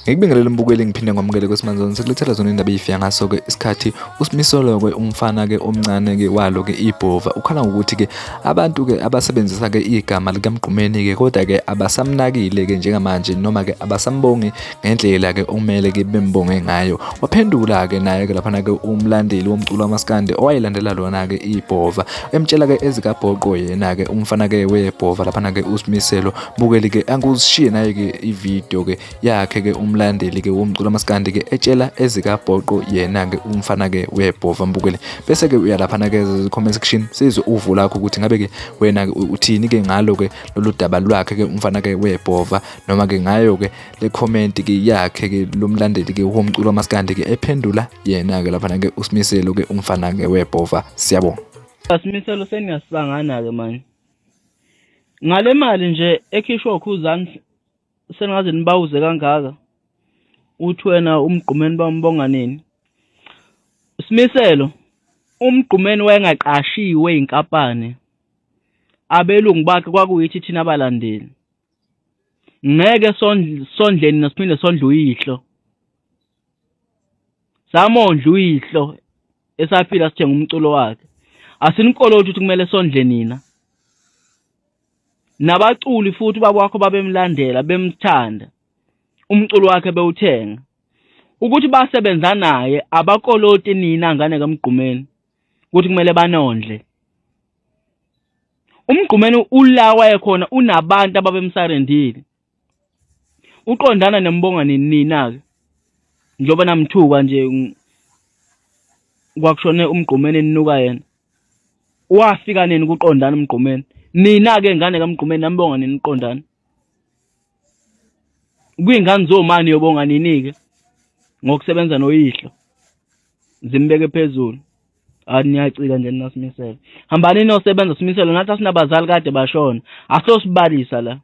Ngikubingelele mbukeli ngiphinde ngomukele kwesimanje sekulethela zona indaba eyifika ngaso ke isikhathi uSimiselo ke umfana ke omncane ke walo ke ibhova ukhala ngokuthi ke abantu ke abasebenzisa ke igama likaMgqumeni ke kodwa ke abasamnakile ke njengamanje noma ke abasambongi ngendlela ke okumele ke bembonge ngayo. Waphendula ke naye ke lapha ke umlandeli womculo wamaskande owayilandela lona ke ibhova emtshela ke ezikabhoqo yena ke umfana ke webhova lapha ke uSimiselo bukeli ke angushiye naye ke ivideo ke yakhe ke umlandeli ke womculo wamaskandi ke etshela ezikabhoqo yena ke umfana ke webhova mbukeli bese ke uyalaphana ke comment section sizwe uvu lakho ukuthi ngabe ke wena uthini ke ngalo ke lolu daba lwakhe ke umfana ke webhova noma ke ngayo ke le comment ke yakhe ke lomlandeli ke womculo wamaskandi ke ephendula yena ke laphana ke uSimiselo ke umfana ke webhova. Siyabonga Simiselo seniyasibangana ke manje ngale mali nje ekhishwa uKhuzani sengaze nibawuze kangaka uthi wena uMgqumeni bambonga nini. Simiselo uMgqumeni wayengaqashiwe inkampani abelungu bakhe kwakuyithi thina abalandeli ngeke sondleni nasiphinde sondle uyihlo samondla uyihlo esafika sithenga umculo wakhe asinikolothi ukuthi kumele sondle nina nabaculi futhi babakho babemlandela bemthanda umculo wakhe bewuthenga ukuthi basebenza naye abakoloti nina ngane kaMgqumeni ukuthi kumele banondle. uMgqumeni ulawa ekhona unabantu ababemsarendile uqondana nembonga nina ke njoba namthuka nje kwakushone uMgqumeni eninuka yena wafika nini kuqondana uMgqumeni nina ke ngane kaMgqumeni nambonga nini uqondana kuyingane zomani yobonga nini ke ngokusebenza noyihlo zimbeke phezulu aniyacika nje nasimisela hambani nosebenza Simiselo nathi asinabazali kade bashona asosibalisa la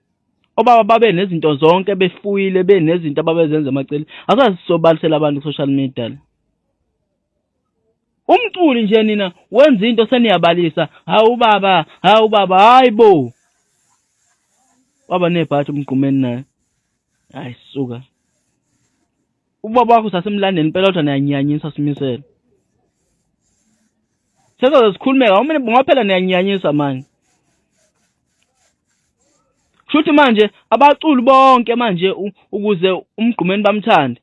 obaba babe nezinto zonke befuyile benezinto ababezenza emacele asazisobalisela abantu ku social media. Umculi nje nina wenza into seniyabalisa hawu baba hayibo waba nebhathi uMgqumeni naye hayi suka ubaba wakho sasemlandeni impela kodwa niyanyanyisa Simiselo sekuze sikhulumeka awumene bongaphela niyanyanyisa manje kushuthi manje abaculi bonke manje ukuze uMgqumeni bamthande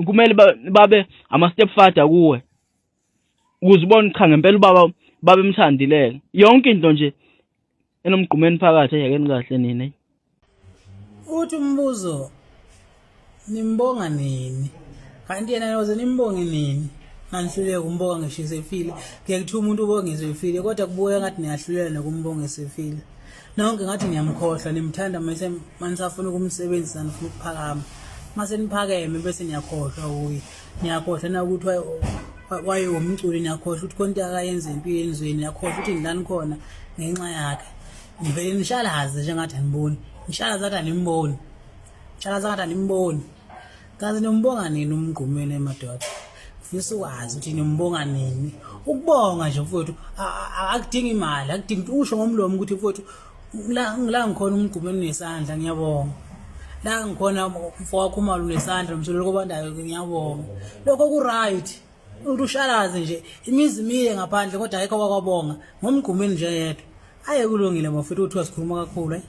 kumele babe ama step father kuwe ukuze ubone cha ngempela ubaba babemthandileke yonke into nje enomGqumeni phakathi ayekeni kahle nini. Uthi umbuzo nimbonga nini kanti yena noze nimbonge nini manihluleke umbonga ngisho esefile ngeke umuntu ubonge esefile kodwa kubuya ngathi niyahlulela nokumbonga esefile nonke ngathi niyamkhohlwa nimthanda mase manisafuna ukumsebenzisa nifuna ukuphakama mase niphakeme bese niyakhohlwa uye niyakhohlwa na ukuthi waye umculi niyakhohlwa ukuthi konke akayenza empilweni zweni niyakhohlwa ukuthi ngilani khona ngenxa yakhe ngivele nishalaze njengathi aniboni nishalaze athi animboni nishalaze athi animboni kaze nimbonga nini uMgqumeni emadoda ufisa ukwazi ukuthi nimbonga nini ukubonga nje mfowethu akudingi imali akudingi usho ngomlomo ukuthi mfowethu la ngikhona uMgqumeni nesandla ngiyabonga la ngikhona mfowethu uMalu nesandla umsolo kobandayo ngiyabonga lokho ku right umuntu ushalaze nje imizi miye ngaphandle kodwa ayikho wakwabonga ngoMgqumeni nje yedwa aye kulungile mfowethu uthi wasikhuluma kakhulu